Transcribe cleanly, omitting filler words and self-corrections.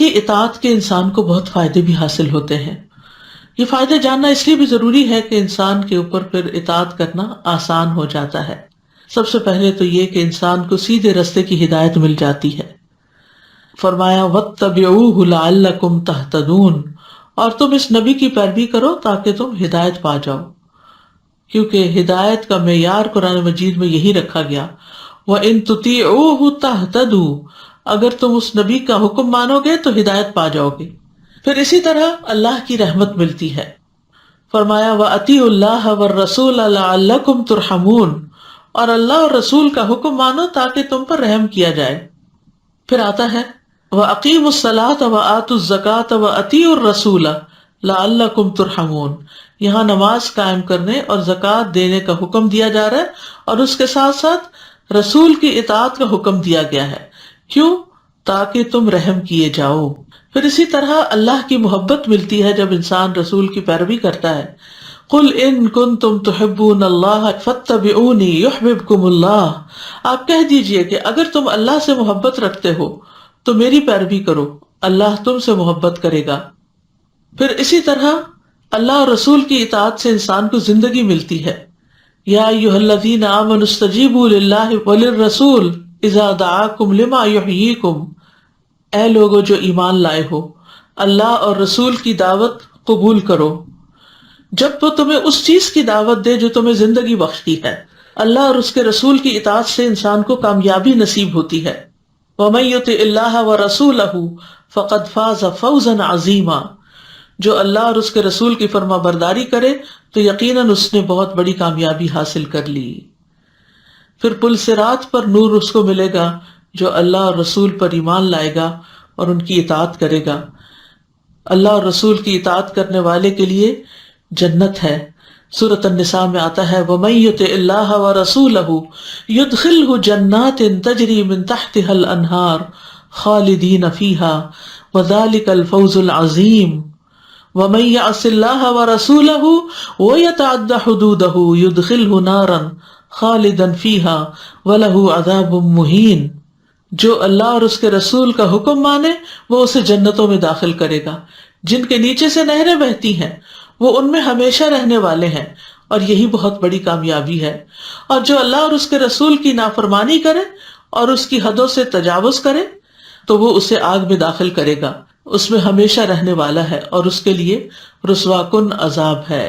کی اطاعت کے انسان کو بہت فائدے بھی حاصل ہوتے ہیں. یہ فائدے جاننا اس لیے بھی ضروری ہے کہ انسان کے اوپر پھر اطاعت کرنا آسان ہو جاتا ہے. سب سے پہلے تو یہ کہ انسان کو سیدھے رستے کی ہدایت مل جاتی ہے. فرمایا وَاتَّبِعُوهُ لَعَلَّكُمْ تَهْتَدُونَ، اور تم اس نبی کی پیروی کرو تاکہ تم ہدایت پا جاؤ، کیونکہ ہدایت کا معیار قرآن مجید میں یہی رکھا گیا. وَإِن تُطِيعُوهُ تَهْتَدُوا، اگر تم اس نبی کا حکم مانو گے تو ہدایت پا جاؤ گے. پھر اسی طرح اللہ کی رحمت ملتی ہے. فرمایا وَأَطِيعُوا اللَّهَ وَالرَّسُولَ لَعَلَّكُمْ تُرْحَمُونَ، اور اللہ اور رسول کا حکم مانو تاکہ تم پر رحم کیا جائے. پھر آتا ہے وَأَقِيمُوا الصَّلَاةَ وَآتُوا الزَّكَاةَ وَأَطِيعُوا الرَّسُولَ لَعَلَّكُمْ تُرْحَمُونَ. یہاں نماز قائم کرنے اور زکوٰۃ دینے کا حکم دیا جا رہا ہے، اور اس کے ساتھ ساتھ رسول کی اطاعت کا حکم دیا گیا ہے. کیوں؟ تاکہ تم رحم کیے جاؤ. پھر اسی طرح اللہ کی محبت ملتی ہے جب انسان رسول کی پیروی کرتا ہے. قُلْ إِن كُنتُمْ تُحِبُّونَ اللَّهَ فَاتَّبِعُونِي يُحْبِبْكُمُ اللَّهُ. آپ کہہ دیجئے کہ اگر تم اللہ سے محبت رکھتے ہو تو میری پیروی کرو، اللہ تم سے محبت کرے گا. پھر اسی طرح اللہ اور رسول کی اطاعت سے انسان کو زندگی ملتی ہے. یا ایھا الذین آمنوا استجیبوا للہ وللرسول اذا دعاکم لما یحییکم. اے لوگو جو ایمان لائے ہو، اللہ اور رسول کی دعوت قبول کرو جب وہ تمہیں اس چیز کی دعوت دے جو تمہیں زندگی بخشتی ہے. اللہ اور اس کے رسول کی اطاعت سے انسان کو کامیابی نصیب ہوتی ہے. وَمَن يُطِعِ اللَّهَ وَرَسُولَهُ فَقَدْ فَازَ فَوْزًا عَظِيمًا. جو اللہ اور اس کے رسول کی فرما برداری کرے تو یقیناً اس نے بہت بڑی کامیابی حاصل کر لی. پھر پل صراط پر نور اس کو ملے گا جو اللہ اور رسول پر ایمان لائے گا اور ان کی اطاعت کرے گا. اللہ اور رسول کی اطاعت کرنے والے کے لیے جنت ہے. سورۃ النساء میں آتا ہے وَمَن يُطِعِ اللَّهَ وَرَسُولَهُ يُدْخِلْهُ جَنَّاتٍ تَجْرِي مِن تَحْتِهَا الْأَنْهَارُ خَالِدِينَ فِيهَا وَذَلِكَ الْفَوْزُ الْعَظِيمُ. وَمَن يَعْصِ اللَّهَ وَرَسُولَهُ وَيَتَعَدَّ حُدُودَهُ يُدْخِلْهُ نَارًا خَالِدًا فِيهَا وَلَهُ عَذَابٌ مُهِينٌ. جو اللہ اور اس کے رسول کا حکم مانے وہ اسے جنتوں میں داخل کرے گا جن کے نیچے سے نہریں بہتی ہیں، وہ ان میں ہمیشہ رہنے والے ہیں، اور یہی بہت بڑی کامیابی ہے. اور جو اللہ اور اس کے رسول کی نافرمانی کرے اور اس کی حدوں سے تجاوز کرے تو وہ اسے آگ میں داخل کرے گا، اس میں ہمیشہ رہنے والا ہے اور اس کے لیے رسوا کن عذاب ہے.